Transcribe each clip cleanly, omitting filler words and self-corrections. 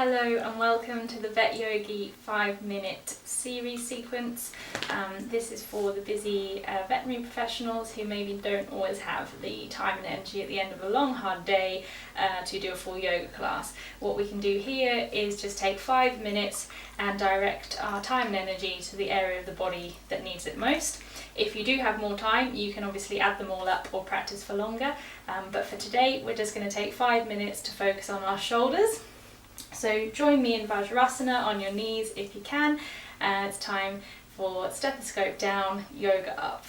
Hello and welcome to the VetYogi 5-minute series sequence. This is for the busy veterinary professionals who maybe don't always have the time and energy at the end of a long hard day to do a full yoga class. What we can do here is just take 5 minutes and direct our time and energy to the area of the body that needs it most. If you do have more time, you can obviously add them all up or practice for longer, but for today we're just going to take 5 minutes to focus on our shoulders. So join me in Vajrasana on your knees if you can. It's time for stethoscope down, yoga up.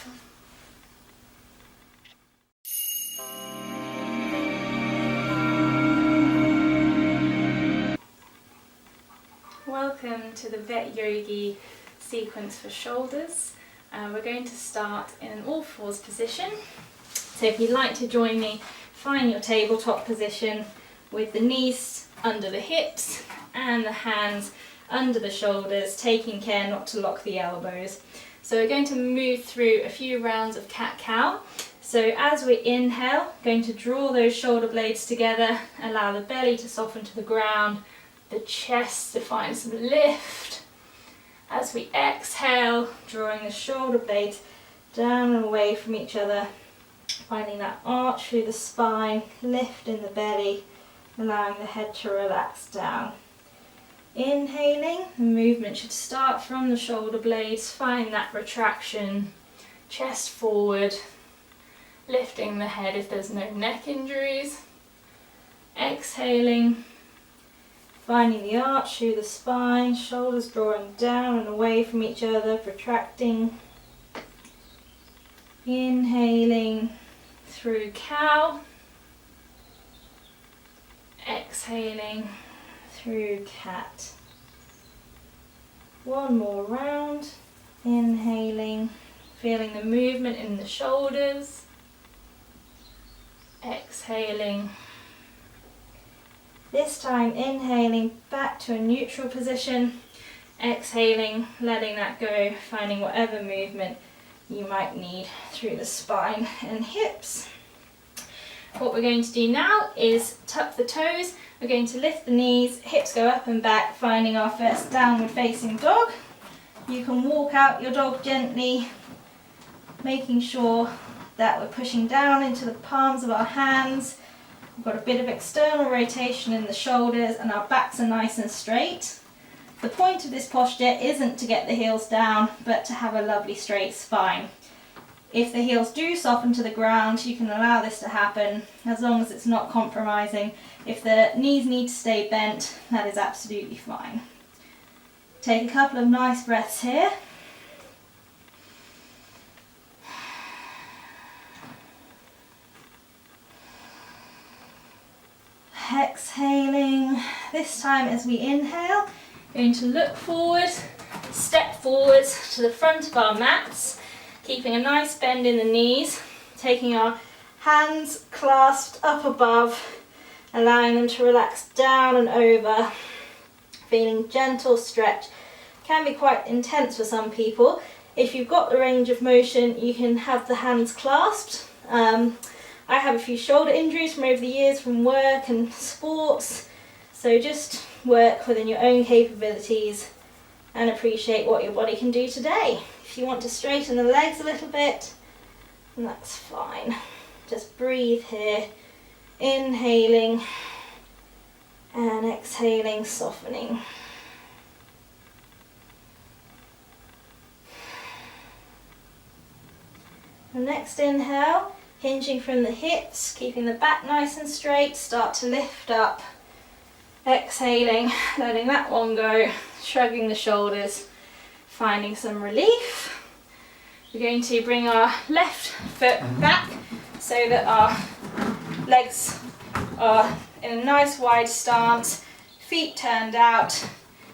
Welcome to the VetYogi sequence for shoulders. We're going to start in an all fours position. So if you'd like to join me, find your tabletop position with the knees under the hips and the hands under the shoulders, taking care not to lock the elbows. So we're going to move through a few rounds of cat-cow. So as we inhale, going to draw those shoulder blades together, allow the belly to soften to the ground, the chest to find some lift. As we exhale, drawing the shoulder blades down and away from each other, finding that arch through the spine, lift in the belly, allowing the head to relax down. Inhaling, the movement should start from the shoulder blades, find that retraction, chest forward, lifting the head if there's no neck injuries. Exhaling, finding the arch through the spine, shoulders drawing down and away from each other, protracting. Inhaling through cow. Exhaling through cat. One more round. Inhaling, feeling the movement in the shoulders. Exhaling. This time inhaling back to a neutral position. Exhaling, letting that go, finding whatever movement you might need through the spine and hips. What we're going to do now is tuck the toes. We're going to lift the knees, hips go up and back, finding our first downward facing dog. You can walk out your dog gently, making sure that we're pushing down into the palms of our hands. We've got a bit of external rotation in the shoulders and our backs are nice and straight. The point of this posture isn't to get the heels down, but to have a lovely straight spine. If the heels do soften to the ground, you can allow this to happen as long as it's not compromising. If the knees need to stay bent, that is absolutely fine. Take a couple of nice breaths here. Exhaling. This time as we inhale, going to look forward, step forward to the front of our mats. Keeping a nice bend in the knees, taking our hands clasped up above, allowing them to relax down and over, feeling gentle stretch. Can be quite intense for some people. If you've got the range of motion, you can have the hands clasped. I have a few shoulder injuries from over the years from work and sports, so just work within your own capabilities and appreciate what your body can do today. If you want to straighten the legs a little bit, that's fine. Just breathe here, inhaling and exhaling, softening. The next inhale, hinging from the hips, keeping the back nice and straight, start to lift up. Exhaling, letting that one go, shrugging the shoulders, finding some relief. We're going to bring our left foot back so that our legs are in a nice wide stance, feet turned out,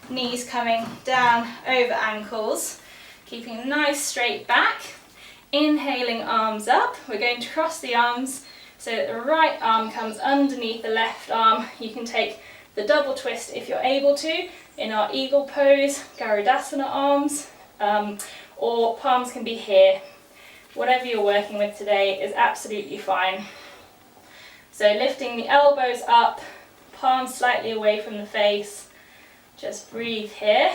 knees coming down over ankles, keeping a nice straight back. Inhaling, arms up. We're going to cross the arms so that the right arm comes underneath the left arm. You can take the double twist if you're able to in our eagle pose, Garudasana arms, or palms can be here. Whatever you're working with today is absolutely fine. So lifting the elbows up, palms slightly away from the face. Just breathe here.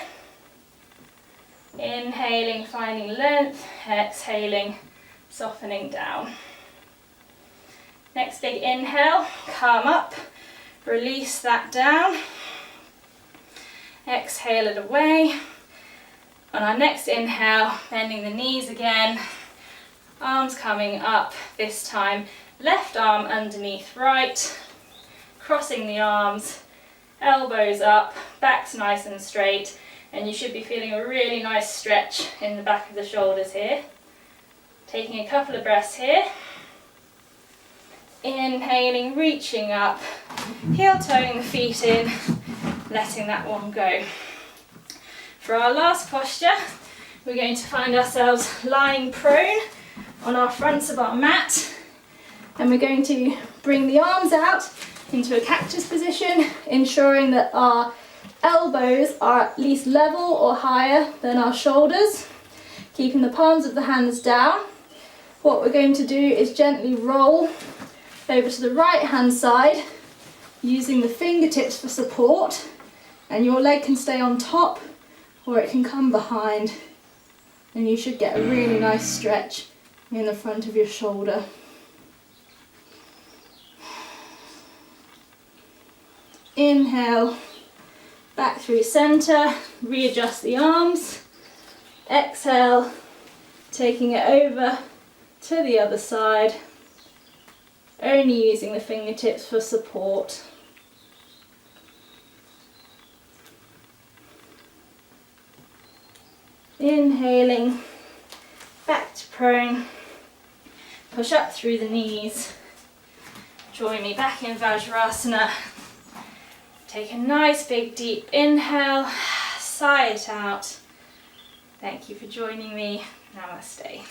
Inhaling, finding length, exhaling, softening down. Next big inhale, come up, release that down. Exhale it away. On our next inhale, bending the knees again, arms coming up, this time left arm underneath right, crossing the arms, elbows up, back's nice and straight, and you should be feeling a really nice stretch in the back of the shoulders here. Taking a couple of breaths here. Inhaling, reaching up, heel toeing the feet in, letting that one go. For our last posture, we're going to find ourselves lying prone on our fronts of our mat, and we're going to bring the arms out into a cactus position, ensuring that our elbows are at least level or higher than our shoulders, keeping the palms of the hands down. What we're going to do is gently roll over to the right hand side, using the fingertips for support, and your leg can stay on top or it can come behind, and you should get a really nice stretch in the front of your shoulder. Inhale, back through centre, readjust the arms. Exhale, taking it over to the other side, only using the fingertips for support. Inhaling, back to prone, push up through the knees. Join me back in Vajrasana. Take a nice big deep inhale, sigh it out. Thank you for joining me. Namaste.